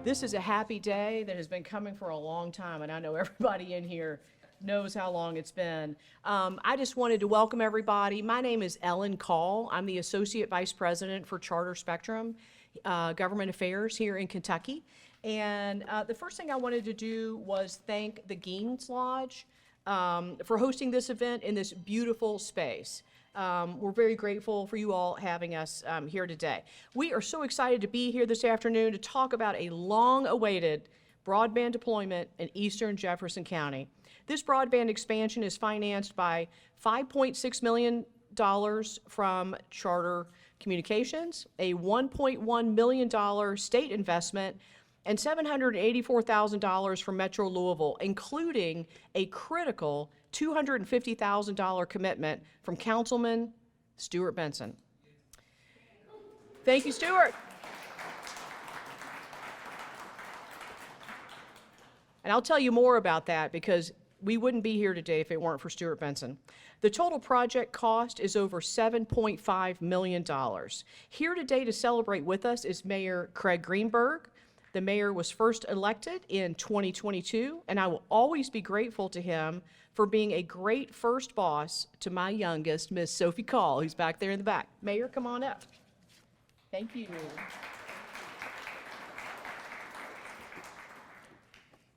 This is a happy day that has been coming for a long time, and I know everybody in here knows how long it's been. I just wanted to welcome everybody. My name is Ellen Call. I'm the Associate Vice President for Charter Spectrum Government Affairs here in Kentucky. And the first thing I wanted to do was thank the Gaines Lodge for hosting this event in this beautiful space. We're very grateful for you all having us here today. We are so excited to be here this afternoon to talk about a long-awaited broadband deployment in eastern Jefferson County. This broadband expansion is financed by $5.6 million from Charter Communications, a $1.1 million state investment, and $784,000 from Metro Louisville, including a critical $250,000 commitment from Councilman Stuart Benson. Thank you, Stuart. And I'll tell you more about that because we wouldn't be here today if it weren't for Stuart Benson. The total project cost is over $7.5 million. Here today to celebrate with us is Mayor Craig Greenberg. The mayor was first elected in 2022, and I will always be grateful to him for being a great first boss to my youngest, Miss Sophie Call, who's back there in the back. Mayor, come on up. Thank you.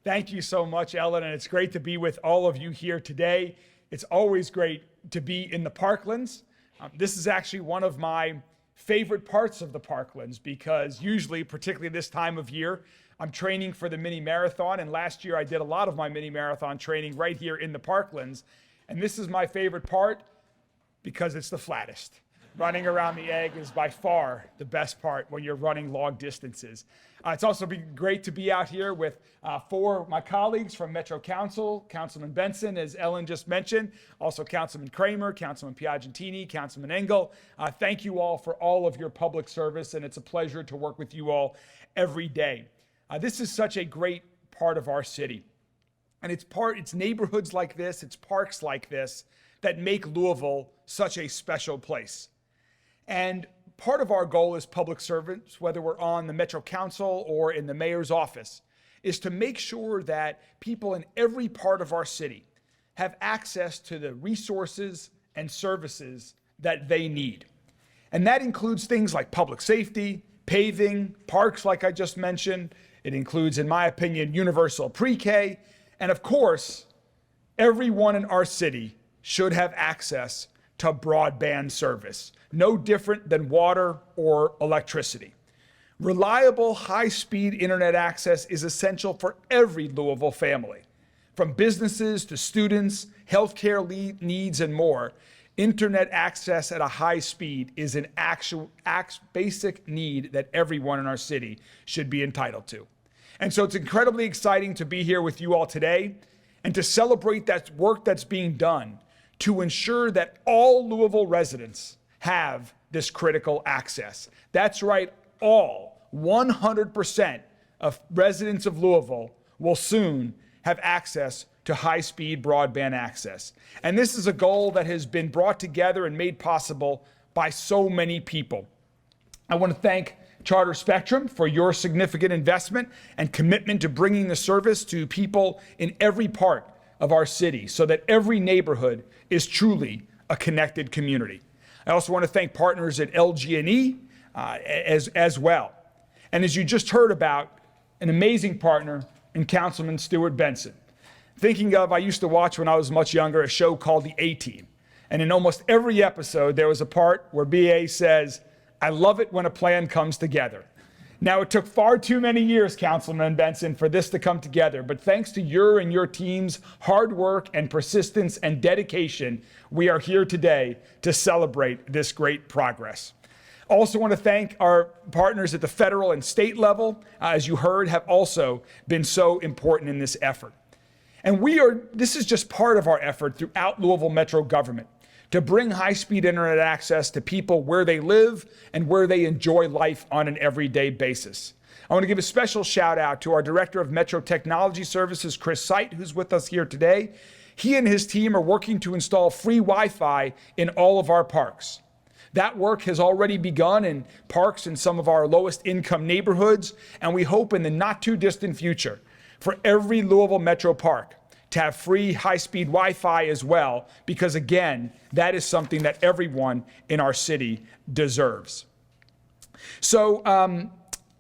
Thank you so much, Ellen, and it's great to be with all of you here today. It's always great to be in the Parklands. This is actually one of my favorite parts of the Parklands because usually, particularly this time of year, I'm training for the mini marathon, and last year I did a lot of my mini marathon training right here in the Parklands. And this is my favorite part because it's the flattest. Running around the egg is by far the best part when you're running long distances. It's also been great to be out here with four of my colleagues from Metro Council, Councilman Benson, as Ellen just mentioned, also Councilman Kramer, Councilman Piagentini, Councilman Engel. Thank you all for all of your public service, and it's a pleasure to work with you all every day. This is such a great part of our city. And it's neighborhoods like this, it's parks like this that make Louisville such a special place. And part of our goal as public servants, whether we're on the Metro Council or in the mayor's office, is to make sure that people in every part of our city have access to the resources and services that they need. And that includes things like public safety, paving, parks like I just mentioned. It includes, in my opinion, universal pre-K. And of course, everyone in our city should have access to broadband service, no different than water or electricity. Reliable, high-speed internet access is essential for every Louisville family. From businesses to students, healthcare needs, and more, internet access at a high speed is an basic need that everyone in our city should be entitled to. And so it's incredibly exciting to be here with you all today and to celebrate that work that's being done to ensure that all Louisville residents have this critical access. That's right, all 100% of residents of Louisville will soon have access to high-speed broadband access. And this is a goal that has been brought together and made possible by so many people. I want to thank Charter Spectrum for your significant investment and commitment to bringing the service to people in every part of our city so that every neighborhood is truly a connected community. I also want to thank partners at LG&E as well. And as you just heard about, an amazing partner in Councilman Stuart Benson. Thinking of, I used to watch when I was much younger, a show called The A-Team. And in almost every episode, there was a part where BA says, "I love it when a plan comes together." Now, it took far too many years, Councilman Benson, for this to come together, but thanks to your and your team's hard work and persistence and dedication, we are here today to celebrate this great progress. Also want to thank our partners at the federal and state level, as you heard, have also been so important in this effort. And this is just part of our effort throughout Louisville Metro government to bring high-speed internet access to people where they live and where they enjoy life on an everyday basis. I want to give a special shout out to our Director of Metro Technology Services, Chris Sight, who's with us here today. He and his team are working to install free Wi-Fi in all of our parks. That work has already begun in parks in some of our lowest income neighborhoods, and we hope in the not too distant future for every Louisville Metro park to have free high-speed Wi-Fi as well, because again, that is something that everyone in our city deserves. So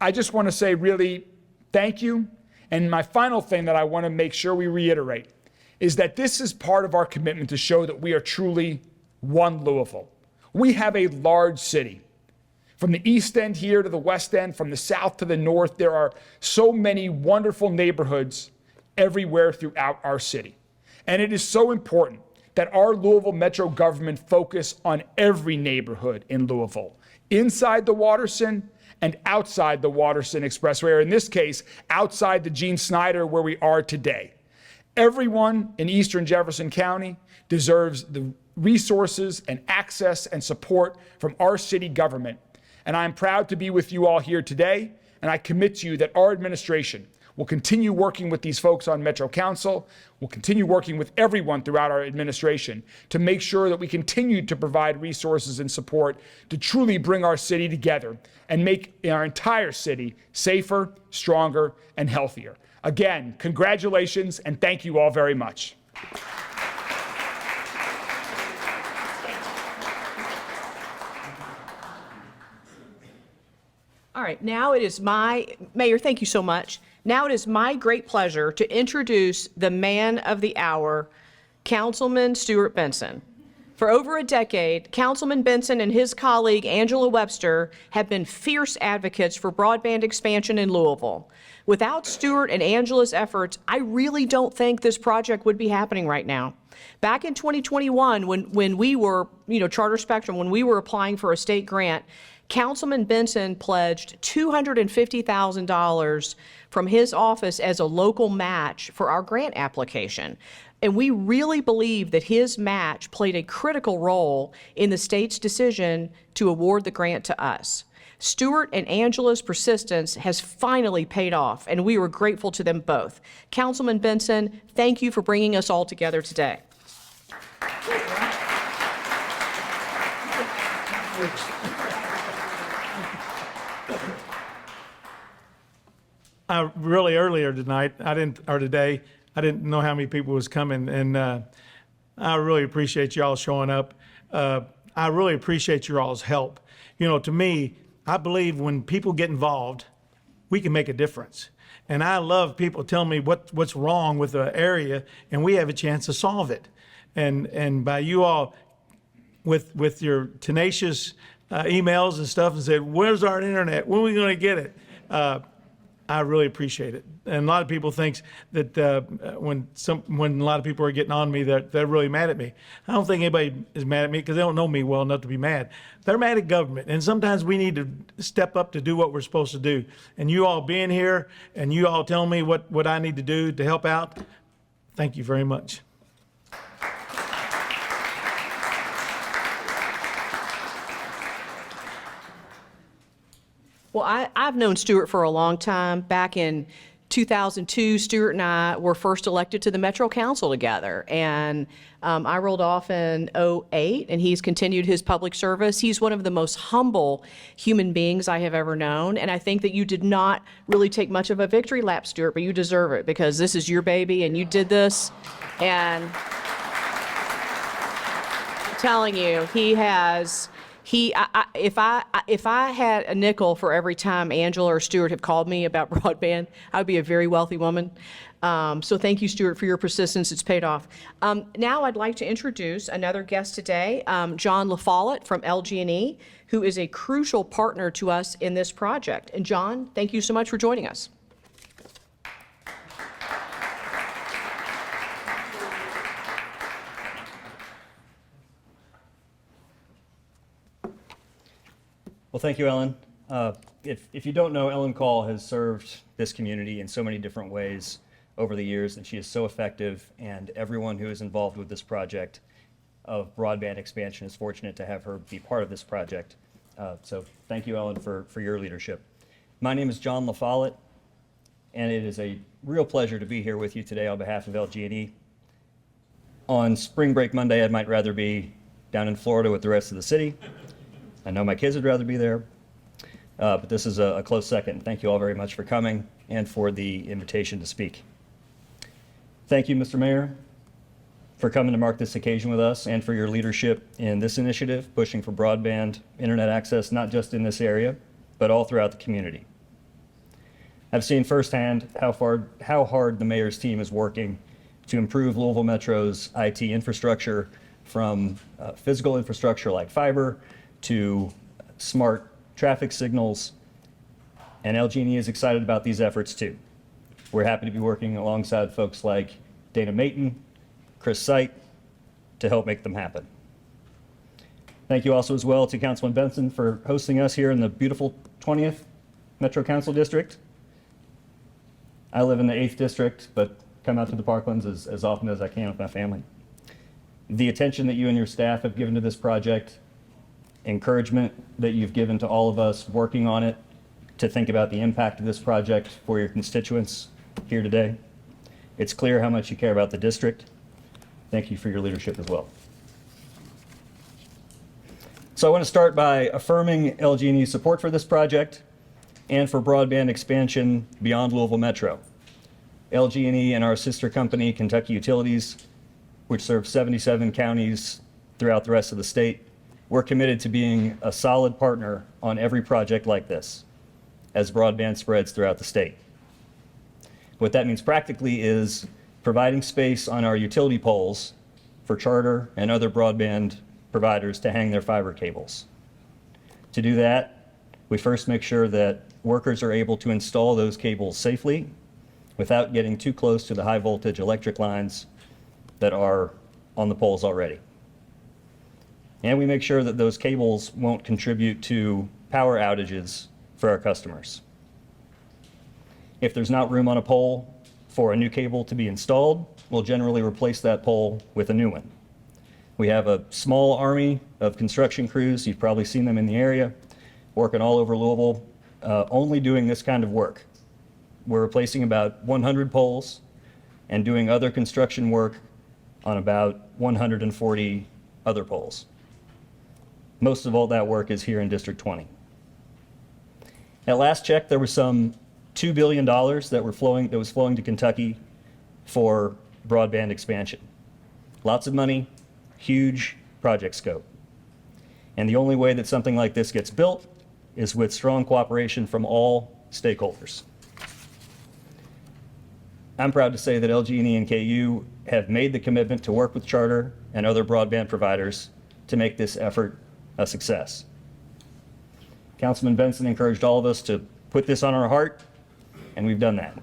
I just want to say really thank you. And my final thing that I want to make sure we reiterate is that this is part of our commitment to show that we are truly one Louisville. We have a large city. From the east end here to the west end, from the south to the north, there are so many wonderful neighborhoods everywhere throughout our city. And it is so important that our Louisville Metro government focus on every neighborhood in Louisville, inside the Watterson and outside the Watterson Expressway, or in this case, outside the Gene Snyder where we are today. Everyone in eastern Jefferson County deserves the resources and access and support from our city government. And I'm proud to be with you all here today, and I commit to you that our administration will continue working with these folks on Metro Council. We'll continue working with everyone throughout our administration to make sure that we continue to provide resources and support to truly bring our city together and make our entire city safer, stronger, and healthier. Again, congratulations and thank you all very much. All right, now it is Mayor, thank you so much. Now it is my great pleasure to introduce the man of the hour, Councilman Stuart Benson. For over a decade, Councilman Benson and his colleague Angela Webster have been fierce advocates for broadband expansion in Louisville. Without Stuart and Angela's efforts, I really don't think this project would be happening right now. Back in 2021, when we were, Charter Spectrum, when we were applying for a state grant, Councilman Benson pledged $250,000 from his office as a local match for our grant application. And we really believe that his match played a critical role in the state's decision to award the grant to us. Stuart and Angela's persistence has finally paid off, and we were grateful to them both. Councilman Benson, thank you for bringing us all together today. Really earlier tonight, today, I didn't know how many people was coming, and I really appreciate y'all showing up. I really appreciate your all's help. To me, I believe when people get involved, we can make a difference. And I love people telling me what's wrong with the area, and we have a chance to solve it. And by you all, with your tenacious emails and stuff, and said, "Where's our internet? When are we going to get it?" I really appreciate it. And a lot of people think that when a lot of people are getting on me, they're really mad at me. I don't think anybody is mad at me because they don't know me well enough to be mad. They're mad at government. And sometimes we need to step up to do what we're supposed to do. And you all being here and you all telling me what I need to do to help out, thank you very much. Well, I've known Stuart for a long time. Back in 2002, Stuart and I were first elected to the Metro Council together. And I rolled off in 2008, and he's continued his public service. He's one of the most humble human beings I have ever known. And I think that you did not really take much of a victory lap, Stuart, but you deserve it because this is your baby and you did this. And I'm telling you, if I had a nickel for every time Angela or Stuart have called me about broadband, I would be a very wealthy woman. So thank you, Stuart, for your persistence. It's paid off. Now I'd like to introduce another guest today, John LaFollette from LG&E, who is a crucial partner to us in this project. And John, thank you so much for joining us. Well, thank you, Ellen. If you don't know, Ellen Call has served this community in so many different ways over the years, and she is so effective, and everyone who is involved with this project of broadband expansion is fortunate to have her be part of this project. So thank you, Ellen, for your leadership. My name is John LaFollette, and it is a real pleasure to be here with you today on behalf of LG&E. On spring break Monday, I might rather be down in Florida with the rest of the city. I know my kids would rather be there, but this is a close second. Thank you all very much for coming and for the invitation to speak. Thank you, Mr. Mayor, for coming to mark this occasion with us and for your leadership in this initiative, pushing for broadband internet access, not just in this area, but all throughout the community. I've seen firsthand how hard the mayor's team is working to improve Louisville Metro's IT infrastructure, from physical infrastructure like fiber to smart traffic signals, and LG&E is excited about these efforts too. We're happy to be working alongside folks like Dana Mayton, Chris Sight, to help make them happen. Thank you also as well to Councilman Benson for hosting us here in the beautiful 20th Metro Council District. I live in the 8th District, but come out to the Parklands as often as I can with my family. The attention that you and your staff have given to this project, encouragement that you've given to all of us working on it to think about the impact of this project for your constituents here today. It's clear how much you care about the district. Thank you for your leadership as well. So I want to start by affirming LG&E's support for this project and for broadband expansion beyond Louisville Metro. LG&E and our sister company, Kentucky Utilities, which serves 77 counties throughout the rest of the state, we're committed to being a solid partner on every project like this as broadband spreads throughout the state. What that means practically is providing space on our utility poles for Charter and other broadband providers to hang their fiber cables. To do that, we first make sure that workers are able to install those cables safely without getting too close to the high voltage electric lines that are on the poles already. And we make sure that those cables won't contribute to power outages for our customers. If there's not room on a pole for a new cable to be installed, we'll generally replace that pole with a new one. We have a small army of construction crews, you've probably seen them in the area, working all over Louisville, only doing this kind of work. We're replacing about 100 poles and doing other construction work on about 140 other poles. Most of all that work is here in District 20. At last check, there was some $2 billion that was flowing to Kentucky for broadband expansion. Lots of money, huge project scope. And the only way that something like this gets built is with strong cooperation from all stakeholders. I'm proud to say that LG&E and KU have made the commitment to work with Charter and other broadband providers to make this effort a success. Councilman Benson encouraged all of us to put this on our heart, and we've done that.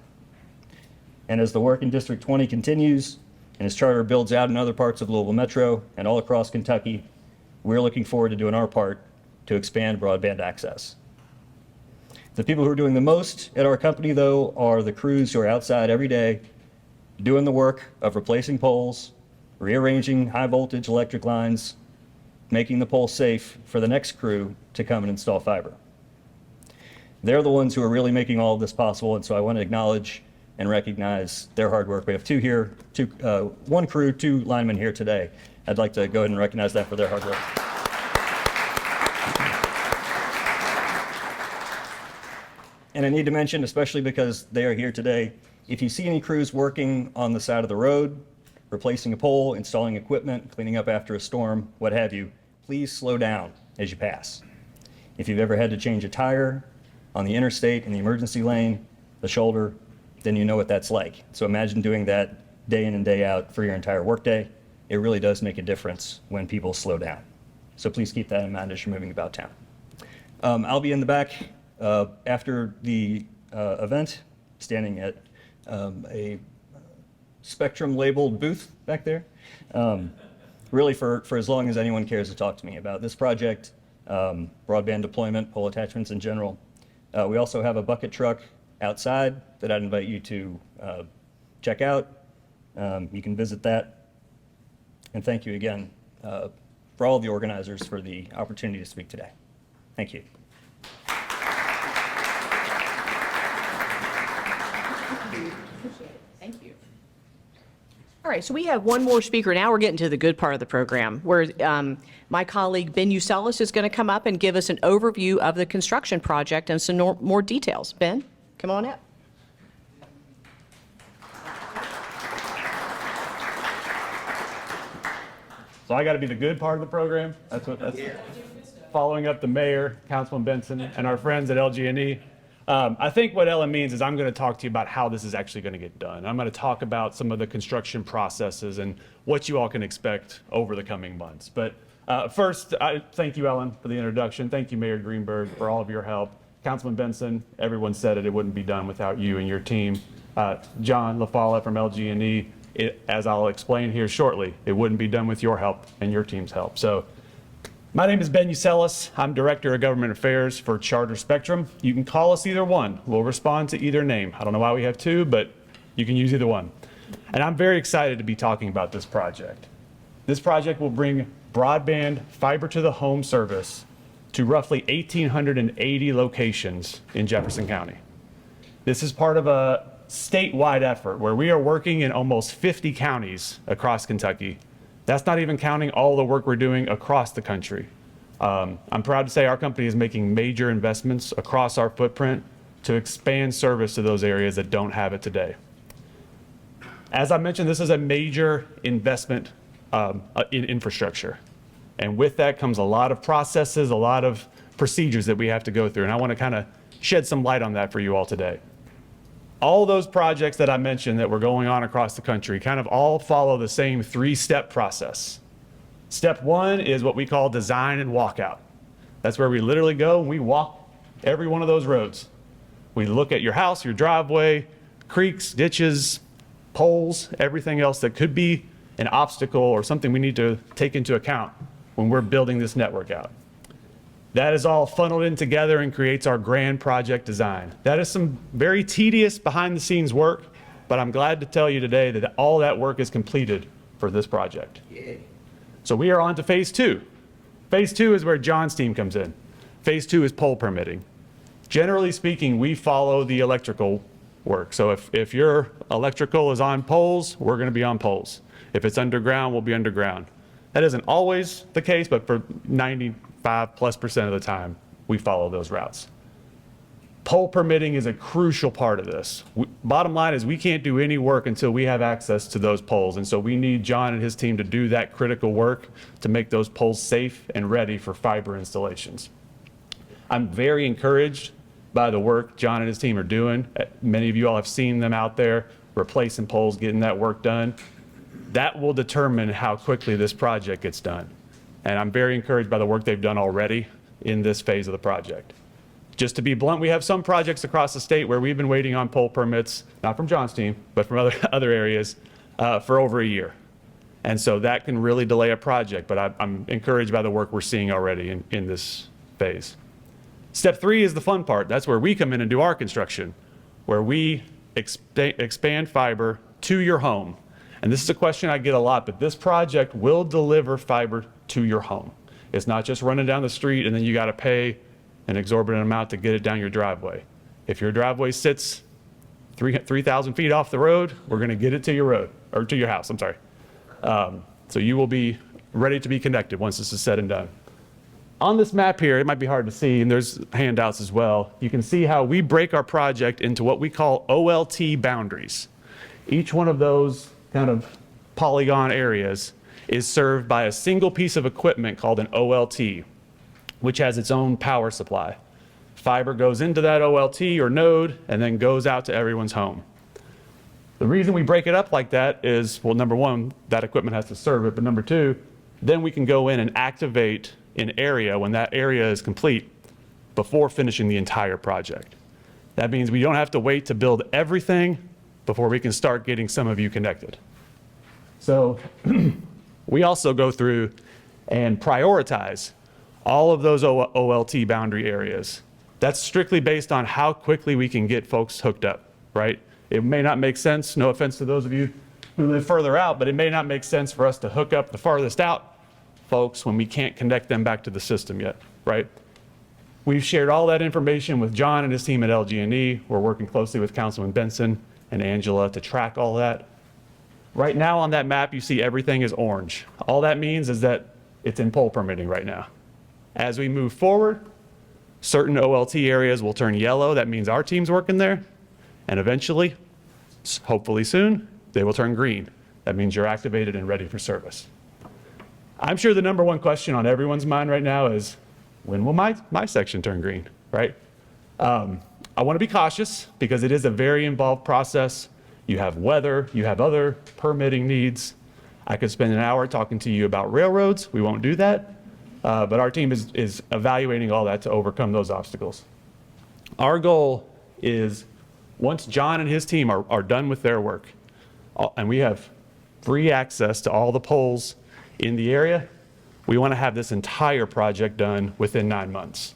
And as the work in District 20 continues, and as Charter builds out in other parts of Louisville Metro and all across Kentucky, we're looking forward to doing our part to expand broadband access. The people who are doing the most at our company, though, are the crews who are outside every day doing the work of replacing poles, rearranging high voltage electric lines, making the pole safe for the next crew to come and install fiber. They're the ones who are really making all of this possible, and so I want to acknowledge and recognize their hard work. We have one crew, 2 linemen here today. I'd like to go ahead and recognize that for their hard work. And I need to mention, especially because they are here today, if you see any crews working on the side of the road, replacing a pole, installing equipment, cleaning up after a storm, what have you, please slow down as you pass. If you've ever had to change a tire on the interstate in the emergency lane, the shoulder, then you know what that's like. So imagine doing that day in and day out for your entire workday. It really does make a difference when people slow down. So please keep that in mind as you're moving about town. I'll be in the back after the event, standing at a Spectrum labeled booth back there, really for as long as anyone cares to talk to me about this project, broadband deployment, pole attachments in general. We also have a bucket truck outside that I'd invite you to check out. You can visit that. And thank you again for all of the organizers for the opportunity to speak today. Thank you. Thank you. All right, so we have one more speaker. Now we're getting to the good part of the program, where my colleague Ben Ucelis is going to come up and give us an overview of the construction project and some more details. Ben, come on up. So I got to be the good part of the program. That's following up the mayor, Councilman Benson, and our friends at LG&E. I think what Ellen means is I'm going to talk to you about how this is actually going to get done. I'm going to talk about some of the construction processes and what you all can expect over the coming months. But first, I thank you, Ellen, for the introduction. Thank you, Mayor Greenberg, for all of your help. Councilman Benson, everyone said it wouldn't be done without you and your team. John LaFollette from LG&E, as I'll explain here shortly, it wouldn't be done with your help and your team's help. So my name is Ben Ucelis. I'm Director of Government Affairs for Charter Spectrum. You can call us either one. We'll respond to either name. I don't know why we have two, but you can use either one. And I'm very excited to be talking about this project. This project will bring broadband fiber to the home service to roughly 1,880 locations in Jefferson County. This is part of a statewide effort where we are working in almost 50 counties across Kentucky. That's not even counting all the work we're doing across the country. I'm proud to say our company is making major investments across our footprint to expand service to those areas that don't have it today. As I mentioned, this is a major investment in infrastructure. And with that comes a lot of processes, a lot of procedures that we have to go through. And I want to kind of shed some light on that for you all today. All those projects that I mentioned that were going on across the country kind of all follow the same three-step process. Step one is what we call design and walkout. That's where we literally go and we walk every one of those roads. We look at your house, your driveway, creeks, ditches, poles, everything else that could be an obstacle or something we need to take into account when we're building this network out. That is all funneled in together and creates our grand project design. That is some very tedious behind the scenes work, but I'm glad to tell you today that all that work is completed for this project. So we are on to phase two. Phase two is where John's team comes in. Phase two is pole permitting. Generally speaking, we follow the electrical work. So if your electrical is on poles, we're going to be on poles. If it's underground, we'll be underground. That isn't always the case, but for 95+% of the time, we follow those routes. Pole permitting is a crucial part of this. Bottom line is we can't do any work until we have access to those poles. And so we need John and his team to do that critical work to make those poles safe and ready for fiber installations. I'm very encouraged by the work John and his team are doing. Many of you all have seen them out there replacing poles, getting that work done. That will determine how quickly this project gets done. And I'm very encouraged by the work they've done already in this phase of the project. Just to be blunt, we have some projects across the state where we've been waiting on pole permits, not from John's team, but from other areas, for over a year. And so that can really delay a project, but I'm encouraged by the work we're seeing already in this phase. Step three is the fun part. That's where we come in and do our construction, where we expand fiber to your home. And this is a question I get a lot, but this project will deliver fiber to your home. It's not just running down the street and then you got to pay an exorbitant amount to get it down your driveway. If your driveway sits 3,000 feet off the road, we're going to get it to your road, or to your house, I'm sorry. So you will be ready to be connected once this is said and done. On this map here, it might be hard to see, and there's handouts as well. You can see how we break our project into what we call OLT boundaries. Each one of those kind of polygon areas is served by a single piece of equipment called an OLT, which has its own power supply. Fiber goes into that OLT or node and then goes out to everyone's home. The reason we break it up like that is, well, number one, that equipment has to serve it, but number two, then we can go in and activate an area when that area is complete before finishing the entire project. That means we don't have to wait to build everything before we can start getting some of you connected. So we also go through and prioritize all of those OLT boundary areas. That's strictly based on how quickly we can get folks hooked up, right? It may not make sense, no offense to those of you who live further out, but it may not make sense for us to hook up the farthest out folks when we can't connect them back to the system yet, right? We've shared all that information with John and his team at LG&E. We're working closely with Councilman Benson and Angela to track all that. Right now on that map, you see everything is orange. All that means is that it's in pole permitting right now. As we move forward, certain OLT areas will turn yellow. That means our team's working there. And eventually, hopefully soon, they will turn green. That means you're activated and ready for service. I'm sure the number one question on everyone's mind right now is, when will my section turn green, right? I want to be cautious because it is a very involved process. You have weather, you have other permitting needs. I could spend an hour talking to you about railroads. We won't do that. But our team is evaluating all that to overcome those obstacles. Our goal is, once John and his team are done with their work, and we have free access to all the poles in the area, we want to have this entire project done within 9 months.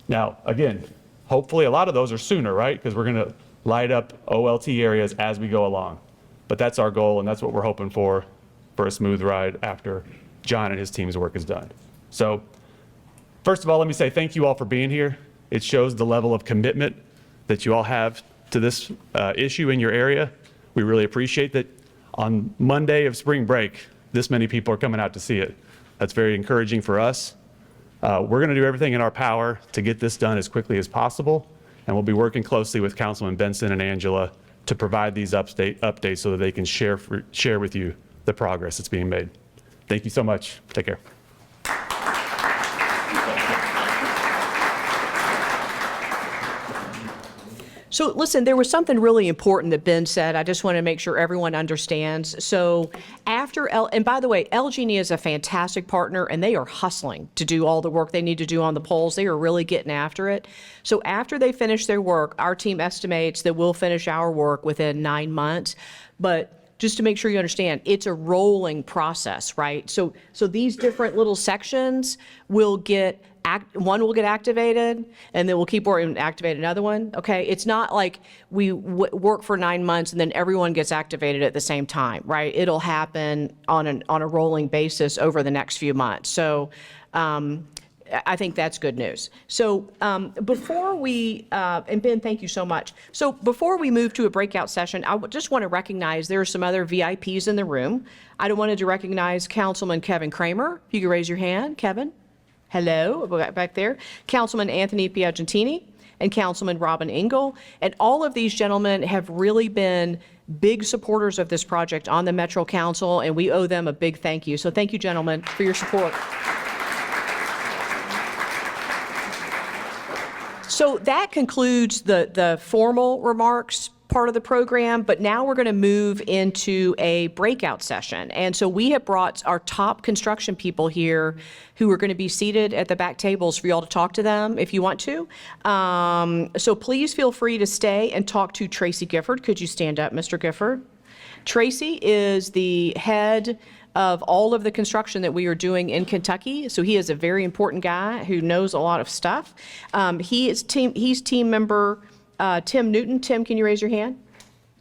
Now, again, hopefully a lot of those are sooner, right? Because we're going to light up OLT areas as we go along. But that's our goal, and that's what we're hoping for a smooth ride after John and his team's work is done. So, first of all, let me say thank you all for being here. It shows the level of commitment that you all have to this issue in your area. We really appreciate that on Monday of spring break, this many people are coming out to see it. That's very encouraging for us. We're going to do everything in our power to get this done as quickly as possible, and we'll be working closely with Councilman Benson and Angela to provide these updates so that they can share with you the progress that's being made. Thank you so much. Take care. So listen, there was something really important that Ben said. I just want to make sure everyone understands. So after, and by the way, LG&E is a fantastic partner, and they are hustling to do all the work they need to do on the polls. They are really getting after it. So after they finish their work, our team estimates that we'll finish our work within 9 months. But just to make sure you understand, it's a rolling process, right? So these different little sections will get, one will get activated, and then we'll keep working and activate another one, okay? It's not like we work for 9 months and then everyone gets activated at the same time, right? It'll happen on a rolling basis over the next few months. So I think that's good news. So before we, and Ben, thank you so much. So before we move to a breakout session, I just want to recognize there are some other VIPs in the room. I wanted to recognize Councilman Kevin Kramer. If you could raise your hand, Kevin. Hello, back there. Councilman Anthony Piagentini and Councilman Robin Engel. And all of these gentlemen have really been big supporters of this project on the Metro Council, and we owe them a big thank you. So thank you, gentlemen, for your support. So that concludes the formal remarks part of the program, but now we're going to move into a breakout session. And so we have brought our top construction people here who are going to be seated at the back tables for y'all to talk to them if you want to. So please feel free to stay and talk to Tracy Gifford. Could you stand up, Mr. Gifford? Tracy is the head of all of the construction that we are doing in Kentucky. So he is a very important guy who knows a lot of stuff. He's team member Tim Newton. Tim, can you raise your hand?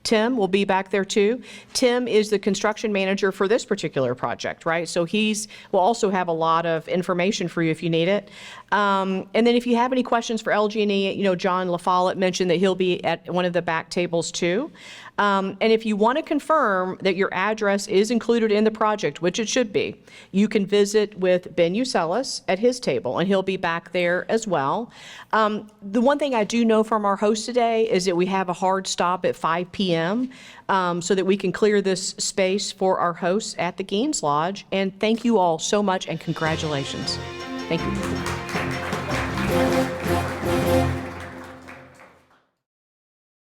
Tim will be back there too. Tim is the construction manager for this particular project, right? So will also have a lot of information for you if you need it. And then if you have any questions for LG&E, John LaFollette mentioned that he'll be at one of the back tables too. And if you want to confirm that your address is included in the project, which it should be, you can visit with Ben Ucelis at his table, and he'll be back there as well. The one thing I do know from our host today is that we have a hard stop at 5 p.m. So that we can clear this space for our hosts at the Gaines Lodge. And thank you all so much, and congratulations. Thank you.